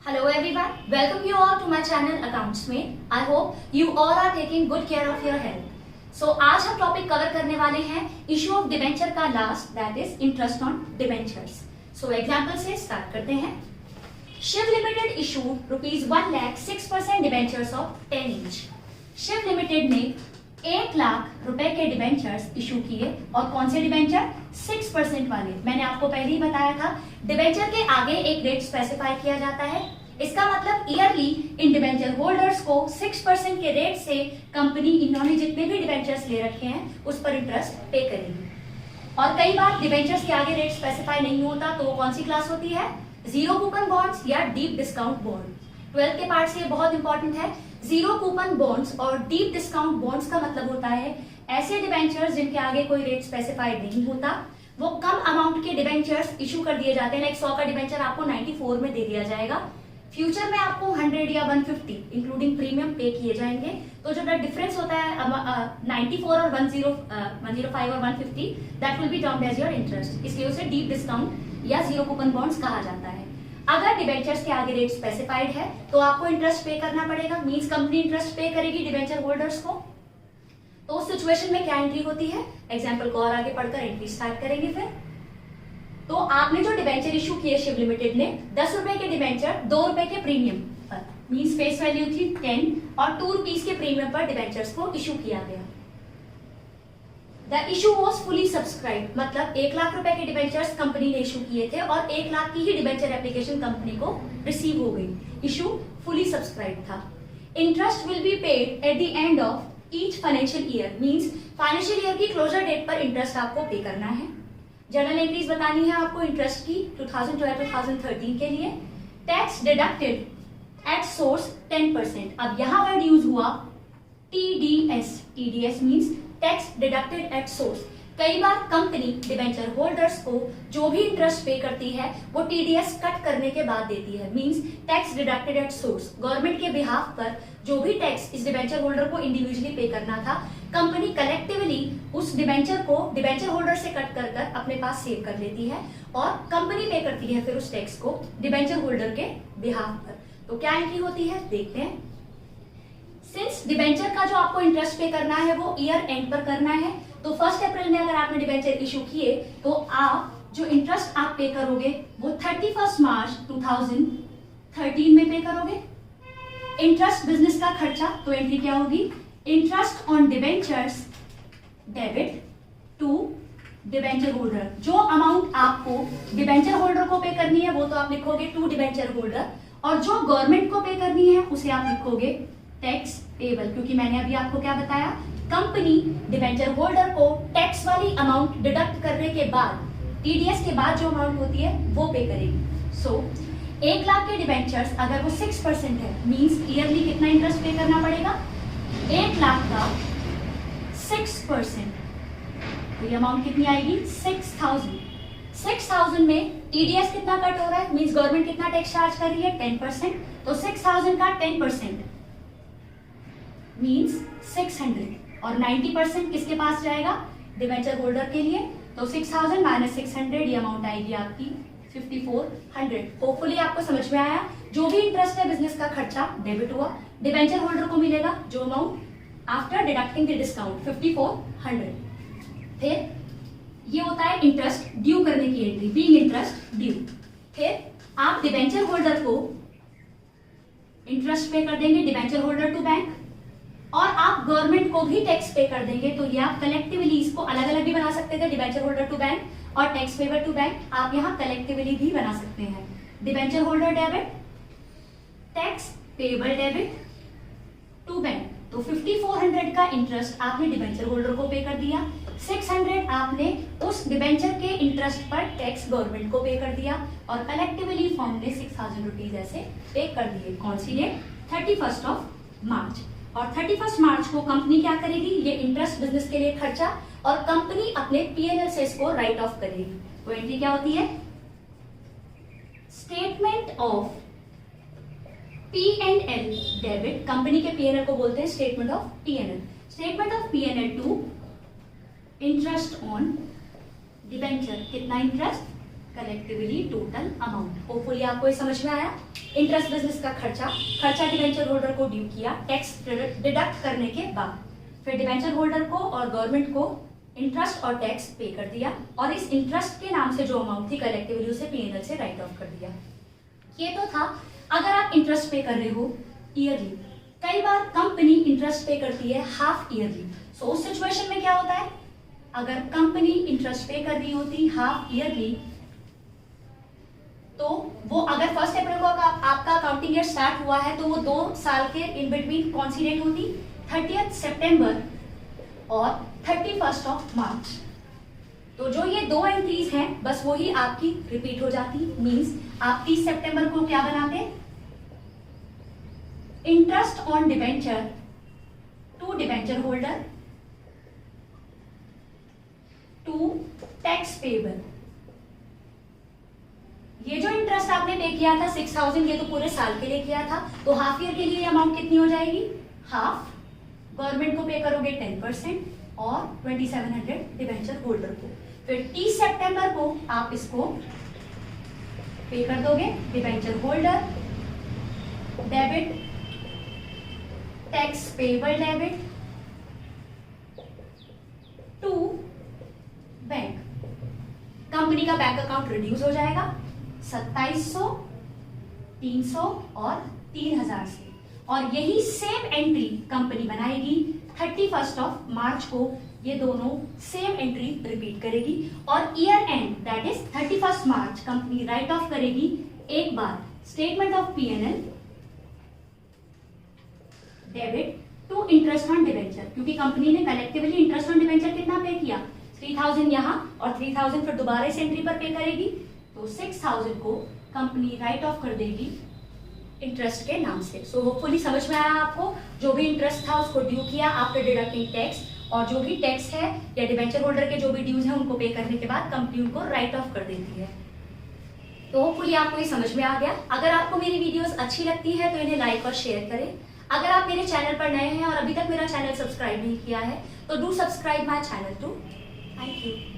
Hello everyone, welcome you all to my channel Accountsmate. I hope you all are taking good care of your health. So आज हम topic cover करने वाले हैं issue of debenture का last, that is interest on debentures. So example से start करते हैं. Shiv limited issued ₹1,06,000 debentures of 10 inch. Shiv limited ने 1 लाख रुपए के डिबेंचर्स इशू किए. और कौन से डिबेंचर? 6% वाले. मैंने आपको पहले ही बताया था डिबेंचर के आगे एक रेट स्पेसिफाई किया जाता है. इसका मतलब ईयरली इन डिबेंचर होल्डर्स को 6% के रेट से कंपनी इन्होंने जितने भी डिबेंचर्स ले रखे हैं उस पर इंटरेस्ट पे करेगी. और कई बार डिबेंचर्स के आगे रेट स्पेसिफाई नहीं होता तो वो कौन सी क्लास होती है? जीरो कूपन बॉन्ड्स या डीप डिस्काउंट बॉन्ड. 12th के पार्ट से ये बहुत इंपॉर्टेंट है. जीरो कूपन बॉन्ड्स और डीप डिस्काउंट बॉन्ड्स का मतलब होता है ऐसे डिबेंचर्स जिनके आगे कोई रेट स्पेसिफाइड नहीं होता, वो कम अमाउंट के डिबेंचर्स इशू कर दिए जाते हैं. लाइक 100 का डिबेंचर आपको 94 में दे दिया जाएगा, फ्यूचर में आपको 100 या 150 इंक्लूडिंग प्रीमियम पे किए जाएंगे. तो जो डिफरेंस होता है 94 और 105 और 150, that will be termed as your interest. इसलिए उसे डीप डिस्काउंट या जीरो कूपन बॉन्ड्स कहा जाता है. अगर डिबेंचर्स के आगे रेट स्पेसिफाइड है तो आपको इंटरेस्ट पे करना पड़ेगा. मींस कंपनी इंटरेस्ट पे करेगी डिबेंचर होल्डर्स को. तो उस सिचुएशन में क्या एंट्री होती है? एग्जाम्पल को और आगे पढ़कर एंट्री स्टार्ट करेंगे. फिर तो आपने जो डिबेंचर इशू किए शिव लिमिटेड ने 10 रुपए के डिबेंचर 2 रुपए के प्रीमियम पर, मींस फेस वैल्यू थी 10 और 2 रुपीज के प्रीमियम पर डिबेंचर्स को इशू किया गया. The issue was fully subscribe, मतलब 1 लाख रुपए के डिबेंचर्स कंपनी ने इशू किए थे और 1 लाख की ही डिबेंचर एप्लीकेशन कंपनी को रिसीव हो गई. इशू फुली सब्सक्राइब था. Interest will be paid at the end of each financial year, means financial year की क्लोजर डेट पर इंटरेस्ट आपको पे करना है. जर्नल एंट्रीज बतानी है आपको इंटरेस्ट की 2012-2013 के लिए. Tax deducted at source 10%. अब यहां वर्ड यूज हुआ TDS. TDS means tax deducted at source. कई बार कंपनी डिबेंचर होल्डर्स को जो भी इंटरेस्ट पे करती है वो टीडीएस कट करने के बाद देती है. Means tax deducted at source. Government के बिहाफ पर जो भी टैक्स इस डिबेंचर होल्डर को इंडिविजुअली पे करना था, कंपनी कलेक्टिवली उस डिबेंचर को डिबेंचर होल्डर से कट कर कर अपने पास सेव कर लेती है और कंपनी पे करती है फिर उस टैक्स को डिबेंचर होल्डर के बिहाफ पर. तो क्या एंट्री होती है देखते हैं. सिंस डिबेंचर का जो आपको इंटरेस्ट पे करना है वो ईयर एंड पर करना है, तो 1 अप्रैल में अगर आपने डिबेंचर इशू किए तो आप जो इंटरेस्ट आप पे करोगे वो 31 मार्च 2013 में पे करोगे. इंटरेस्ट बिजनेस का खर्चा, तो एंट्री क्या होगी? Interest on debentures debit to debenture holder. जो अमाउंट आपको डिबेंचर होल्डर को पे करनी है वो तो आप लिखोगे टू डिबेंचर होल्डर, और जो गवर्नमेंट को पे करनी है उसे आप लिखोगे टैक्स पेबल. क्योंकि मैंने अभी आपको क्या बताया, कंपनी डिबेंचर होल्डर को टैक्स वाली अमाउंट डिडक्ट करने के बाद टीडीएस के बाद जो अमाउंट होती है वो पे करेगी. सो 1 लाख के डिबेंचर्स अगर वो 6% है, मींस ईयरली कितना इंटरेस्ट पे करना पड़ेगा? 1 लाख का 6%, तो ये अमाउंट कितनी आएगी? 6,000. 6,000 में टीडीएस कितना कट हो रहा है? मींस गवर्नमेंट कितना टैक्स चार्ज कर रही है? 10%. तो 6,000 का 10% मींस 600, और 90% किसके पास जाएगा? डिबेंचर होल्डर के लिए. तो 6,000 माइनस 600, ये अमाउंट आएगी आपकी 5,400. होपफुली आपको समझ में आया. जो भी इंटरेस्ट है बिजनेस का खर्चा डेबिट हुआ, डिबेंचर होल्डर को मिलेगा जो amount after deducting the discount 5,400. फिर ये होता है इंटरेस्ट ड्यू करने की एंट्री, बीइंग इंटरेस्ट ड्यू. फिर आप डिबेंचर होल्डर को इंटरेस्ट पे कर देंगे, डिबेंचर होल्डर टू बैंक, और आप गवर्नमेंट को भी टैक्स पे कर देंगे. तो ये आप कलेक्टिवली इसको अलग अलग भी बना सकते थे, डिबेंचर होल्डर टू बैंक और टैक्स पेवर टू बैंक. आप यहाँ कलेक्टिवली भी बना सकते हैं. Debenture holder debit, tax payable debit to bank. तो 5,400 का इंटरेस्ट आपने डिबेंचर होल्डर को पे कर दिया. 600 आपने उस डिबेंचर के इंटरेस्ट पर टैक्स गवर्नमेंट को पे कर दिया, और कलेक्टिवली फर्म ने 6,000 रुपीज ऐसे पे कर दिए. कौन सी डेट? 31 मार्च. और 31 मार्च को कंपनी क्या करेगी? ये इंटरेस्ट बिजनेस के लिए खर्चा, और कंपनी अपने पीएनएल से इसको राइट ऑफ करेगी. तो एंट्री क्या होती है? Statement of P&L debit. Company के पीएनएल को बोलते हैं statement of PNL. Statement of PNL to interest on debenture. कितना interest? Collectively total amount. Hopefully आपको ये समझ में आया। इंटरेस्ट बिजनेस का खर्चा डिबेंचर होल्डर को ड्यू किया टैक्स डिडक्ट करने के बाद, फिर डिबेंचर होल्डर को और गवर्नमेंट को इंटरेस्ट और टैक्स पे कर दिया और इस इंटरेस्ट के नाम से जो अमाउंट थी कलेक्टिवली उसे पीएनएल से राइट ऑफ कर दिया। ये तो था अगर आप इंटरेस्ट पे कर रहे हो ईयरली। कई बार कंपनी इंटरेस्ट पे करती है हाफ ईयरली। सो उस सिचुएशन में क्या होता है, अगर कंपनी इंटरेस्ट पे कर रही होती हाफ ईयरली तो वो अगर 1 अप्रैल को आपका अकाउंटिंग ईयर स्टार्ट हुआ है तो वो 2 साल के इन बिटवीन कौन सी डेट होती, 30 सितंबर और 31 ऑफ मार्च। तो जो ये 2 एंट्रीज हैं बस वही आपकी रिपीट हो जाती। मींस आप 30 सितंबर को क्या बनाते, interest on debenture to debenture holder to tax payable. ये जो इंटरेस्ट आपने पे किया था 6000, ये तो पूरे साल के लिए किया था, तो हाफ ईयर के लिए अमाउंट कितनी हो जाएगी, हाफ। गवर्नमेंट को पे करोगे 10% और 2700 डिबेंचर होल्डर को। फिर 30 सितंबर को आप इसको पे कर दोगे debenture holder debit tax payable debit to bank. Company का बैंक अकाउंट रिड्यूस हो जाएगा 2700, 300 और 3000 से, और यही सेम एंट्री कंपनी बनाएगी 31 ऑफ मार्च को। ये दोनों सेम एंट्री रिपीट करेगी और year end that is 31 March company write off करेगी एक बार statement of PNL debit to interest on debenture, क्योंकि कंपनी ने कलेक्टिवली इंटरेस्ट ऑन डिबेंचर कितना पे किया, 3000 यहां और 3000 फिर दोबारा इस एंट्री पर पे करेगी, तो 6000 को कंपनी राइट ऑफ कर देगी इंटरेस्ट के नाम से। सो होपफुली समझ में आया आपको। जो भी इंटरेस्ट था उसको ड्यू किया आफ्टर डिडक्टिंग टैक्स, और जो भी टैक्स है या डिबेंचर होल्डर के जो भी ड्यूज हैं उनको पे करने के बाद कंपनी उनको राइट ऑफ कर देती है। तो होपफुली आपको ये समझ में आ गया। अगर आपको मेरी वीडियोस अच्छी लगती है तो इन्हें लाइक और शेयर करें। अगर आप मेरे चैनल पर नए हैं और अभी तक मेरा चैनल सब्सक्राइब नहीं किया है तो do subscribe my channel to. Thank you.